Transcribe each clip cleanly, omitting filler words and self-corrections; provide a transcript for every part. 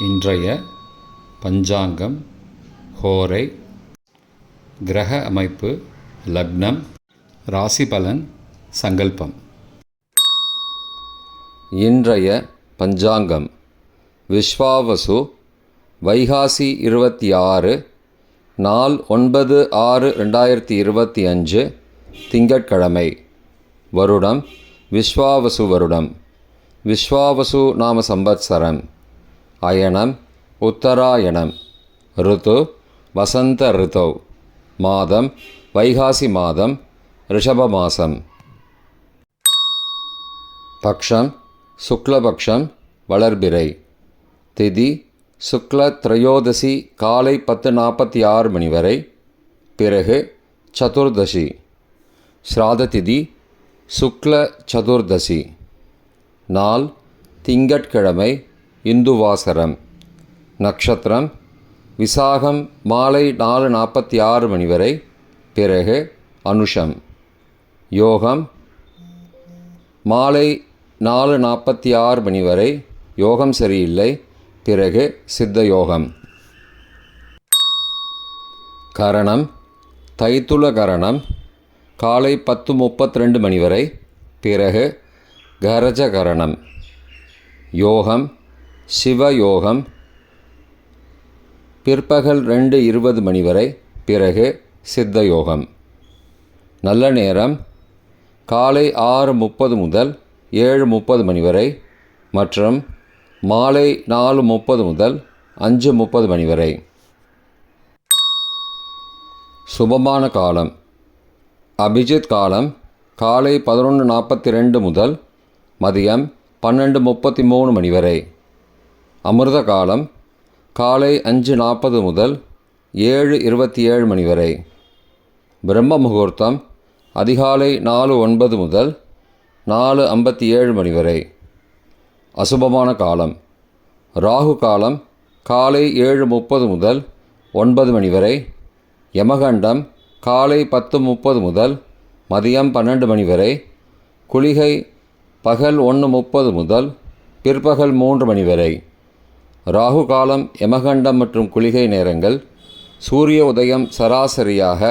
இன்றைய பஞ்சாங்கம், ஹோரை, கிரக அமைப்பு, லக்னம், ராசி பலன், சங்கல்பம். இன்றைய பஞ்சாங்கம் விஸ்வாவசு, வைகாசி 26, நாள் 9/6/2025, திங்கட்கிழமை. வருடம் விஸ்வாவசு வருடம். விஸ்வாவசு நாம சம்பத்சரம். அயனம் உத்தராயணம். ருத்து வசந்த ருத்தௌ. மாதம் வைகாசி மாதம், ரிஷப மாசம். பக்ஷம் சுக்லபக்ஷம், வளர்பிறை. திதி சுக்ல திரையோதசி காலை 10:46 மணி வரை, பிறகு சதுர்தசி. ஸ்ராத திதி சுக்ல சதுர்தசி. நாள் திங்கட்கிழமை, இந்துவாசரம். நக்ஷத்திரம் விசாகம் மாலை 4:46 மணி வரை, பிறகு அனுஷம். யோகம் மாலை 4:46 மணி வரை, யோகம் சரியில்லை, பிறகு சித்த யோகம். கரணம் தைத்துல கரணம் காலை 10:32 மணி வரை, பிறகு கரஜ கரணம். யோகம் சிவயோகம் பிற்பகல் 2:20 மணி வரை, பிறகு சித்த யோகம். நல்ல நேரம் காலை 6:30 முதல் 7:30 மணி வரை மற்றும் மாலை 4:30 முதல் 5:30 மணி வரை. சுபமான காலம் அபிஜித் காலம் காலை 11:42 முதல் மதியம் 12:33 மணி வரை. அமிர்த காலம் காலை 5:40 முதல் 7:27 மணி வரை. பிரம்ம முகூர்த்தம் அதிகாலை 4:09 முதல் 4:57 மணி வரை. அசுபமான காலம் ராகு காலம் காலை 7:30 முதல் 9 மணி வரை. யமகண்டம் காலை 10:30 முதல் மதியம் 12 மணி வரை. குளிகை பகல் 1:30 முதல் பிற்பகல் 3 மணி வரை. ராகு காலம், யமகண்டம் மற்றும் குளிகை நேரங்கள் சூரிய உதயம் சராசரியாக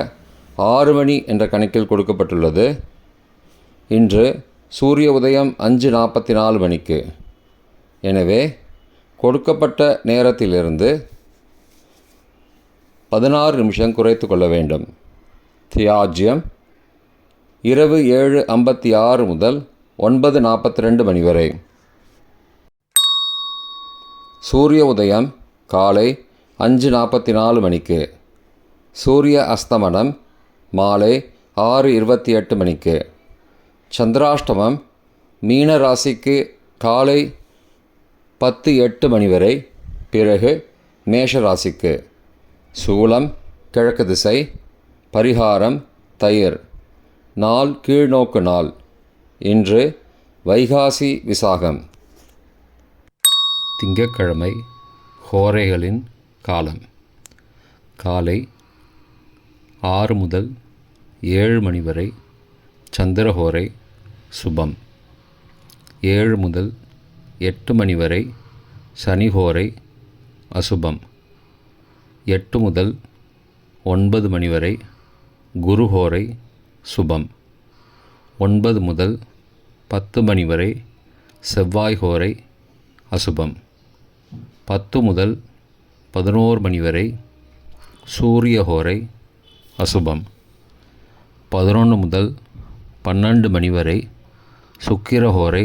6 மணி என்ற கணக்கில் கொடுக்கப்பட்டுள்ளது. இன்று சூரிய உதயம் 5:44 மணிக்கு. எனவே கொடுக்கப்பட்ட நேரத்திலிருந்து 16 நிமிஷம் குறைத்து கொள்ள வேண்டும். தியாஜ்யம் இரவு 7:56 முதல் 9:42 மணி வரை. சூரிய உதயம் காலை 5:44 மணிக்கு. சூரிய அஸ்தமனம் மாலை 6:28 மணிக்கு. சந்திராஷ்டமம் மீன ராசிக்கு காலை 10:08 மணி வரை, பிறகு மேஷ ராசிக்கு. சூலம் கிழக்கு திசை. பரிகாரம் தயிர். நாள் கீழ்நோக்கு நாள். இன்று வைகாசி விசாகம். திங்கட்கிழமை, ஹோரைகளின் காலம் காலை 6 முதல் 7 மணி வரை சந்திரஹோரை சுபம். 7 முதல் 8 மணி வரை சனிஹோரை அசுபம். 8 முதல் 9 மணி வரை குருஹோரை சுபம். 9 முதல் 10 மணி வரை செவ்வாய் ஹோரை அசுபம். 10 முதல் 11 மணி வரை சூரிய ஹோரை அசுபம். 11 முதல் 12 மணி வரை சுக்கிர ஹோரை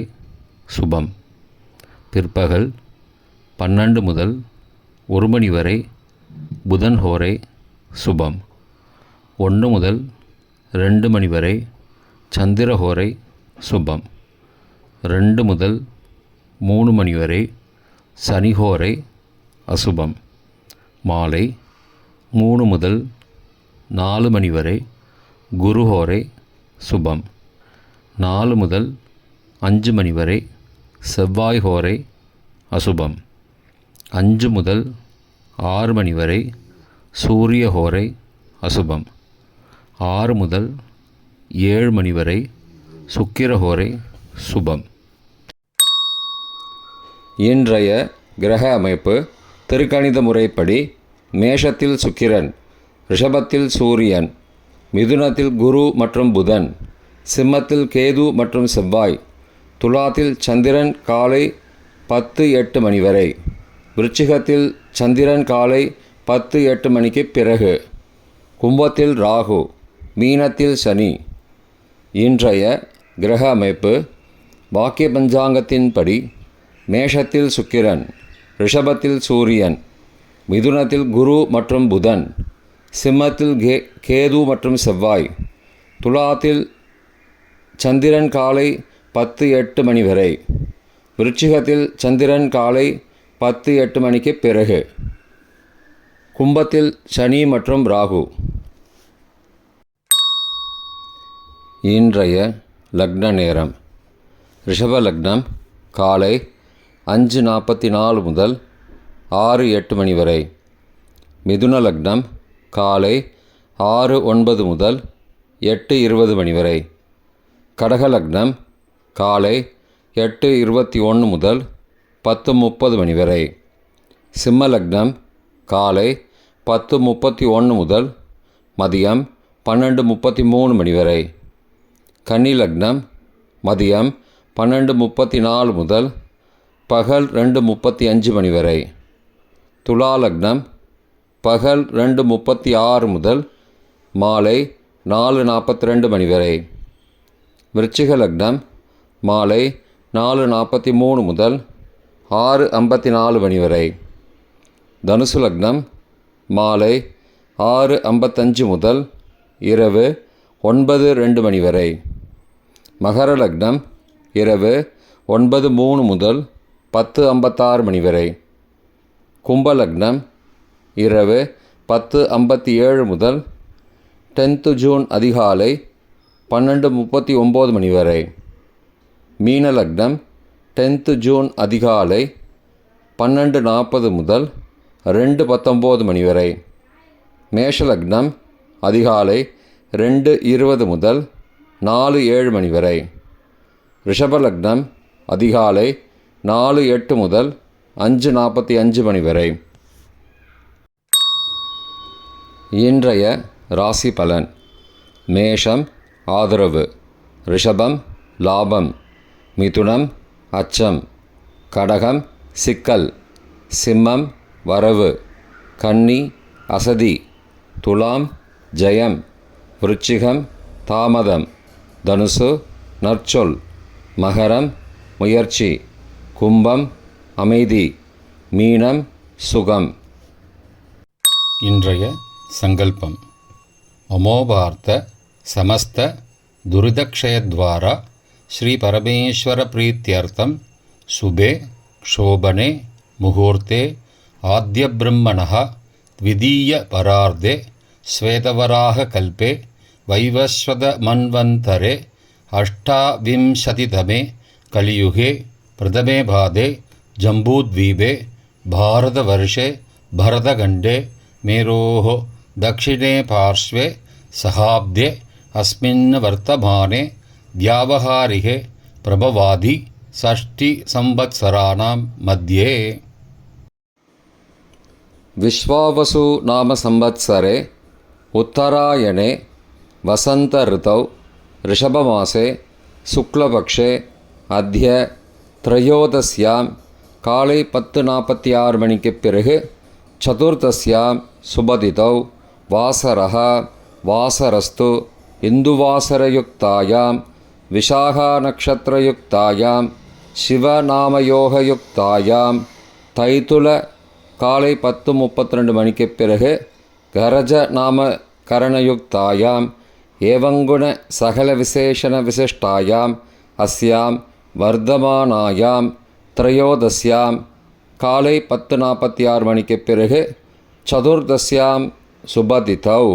சுபம். பிற்பகல் 12 முதல் 1 மணி வரை புதன் ஹோரை சுபம். 1 முதல் 2 மணி வரை சந்திர ஹோரை சுபம். 2 முதல் 3 மணி வரை சனிஹோரை அசுபம். மாலை 3 முதல் 4 மணி வரை குருஹோரை சுபம். 4 முதல் 5 மணி வரை செவ்வாய் ஹோரை அசுபம். 5 முதல் 6 மணி வரை சூரிய ஹோரை அசுபம். 6 முதல் 7 மணி வரை சுக்கிர ஹோரை சுபம். இன்றைய கிரக அமைப்பு திருக்கணித முறைப்படி மேஷத்தில் சுக்கிரன், ரிஷபத்தில் சூரியன், மிதுனத்தில் குரு மற்றும் புதன், சிம்மத்தில் கேது மற்றும் செவ்வாய், துலாத்தில் சந்திரன் காலை 10:08 மணி வரை, விருச்சிகத்தில் சந்திரன் காலை 10:08 மணிக்கு பிறகு, கும்பத்தில் ராகு, மீனத்தில் சனி. இன்றைய கிரக அமைப்பு வாக்கிய பஞ்சாங்கத்தின்படி மேஷத்தில் சுக்கிரன், ரிஷபத்தில் சூரியன், மிதுனத்தில் குரு மற்றும் புதன், சிம்மத்தில் கேது மற்றும் செவ்வாய், துலாத்தில் சந்திரன் காலை 10:08 மணி வரை, விருச்சிகத்தில் சந்திரன் காலை 10:08 மணிக்கு பிறகு, கும்பத்தில் சனி மற்றும் ராகு. இன்றைய லக்ன நேரம்: ரிஷப லக்னம் காலை 5:44 முதல் 6:08 மணி வரை. மிதுன லக்னம் காலை 6:09 முதல் 8:20 மணி வரை. கடக லக்னம் காலை 8:21 முதல் 10:30 மணி வரை. சிம்ம லக்னம் காலை 10:31 முதல் மதியம் 12:33 மணி வரை. கன்னி லக்னம் மதியம் 12:34 முதல் பகல் 2:35 மணி வரை. துலா லக்னம் பகல் 2:36 முதல் மாலை 4:42 மணி வரை. விருச்சிக லக்னம் மாலை 4:43 முதல் 6:54 மணி வரை. தனுசு லக்னம் மாலை 6:55 முதல் இரவு 9:02 மணி வரை. மகர லக்னம் இரவு 9:03 முதல் 10:56 மணி வரை. கும்ப லக்னம் இரவு 10:57 முதல் 10th ஜூன் அதிகாலை 12:39 மணி வரை. மீன லக்னம் 10th ஜூன் அதிகாலை 12:40 முதல் 2:19 மணி வரை. மேஷ லக்னம் அதிகாலை 2:20 முதல் 4:07 மணி வரை. ரிஷப லக்னம் அதிகாலை 4:08 முதல் 5:45 மணி வரை. இன்றைய ராசி பலன்: மேஷம் ஆதரவு, ரிஷபம் லாபம், மிதுனம் அச்சம், கடகம் சிக்கல், சிம்மம் வரவு, கன்னி அசதி, துலாம் ஜெயம், விருச்சிகம் தாமதம், தனுசு நற்சொல், மகரம் முயற்சி, கும்பம் அமைதி, மீனம் சுகம். இன்றைய சங்கல்பம்: மமோபார்த்த சமஸ்த துரிதக்ஷயத்வாரா ஸ்ரீ பரமேஸ்வர பிரீத்யர்த்தம் சுபே க்ஷோபனே முகூர்த்தே ஆத்ய பிரம்மணः த்விதீய பரார்த்தே ஸ்வேதவராக கல்பே வைவஸ்வத மன்வந்தரே அஷ்டாவிம்சதிதமே கலியுகே பிரதமே பாதே ஜம்பூத்வீபே பாரதவர்ஷே பரதகண்டே மேரோः दक्षिणे पार्श्वे सहाब्दे अस्मिन् वर्तमाने व्यावहारिके प्रभवादि षष्टिसंवत्सराणां मध्ये. विश्वावसु नाम संवत्सरे उत्तरायणे वसंत ऋतौ ऋषभमासे शुक्लपक्षे अद्य त्रयोदश्यां काले 10:46 मणिक्कु पिறகு चतुर्थस्यां सुबदितौ वासरः वासरस्तु इन्दुवासरयुक्तायां विशाखानक्षत्रयुक्तायां शिवनामयोगयुक्तायां தைத்துல காலை 10:32 மணிக்கு பிறகு கரஜ நாம கரணயுக்தாயாம் ஏவங்குண சகல விசேஷண விசிஷ்டாயாம் அஸ்யாம் வர்தமானாயாம் த்ரயோதஸ்யாம் காலை 10:46 மணிக்கு பிறகு சதுர்தஸ்யாம் சுபதிதௌ.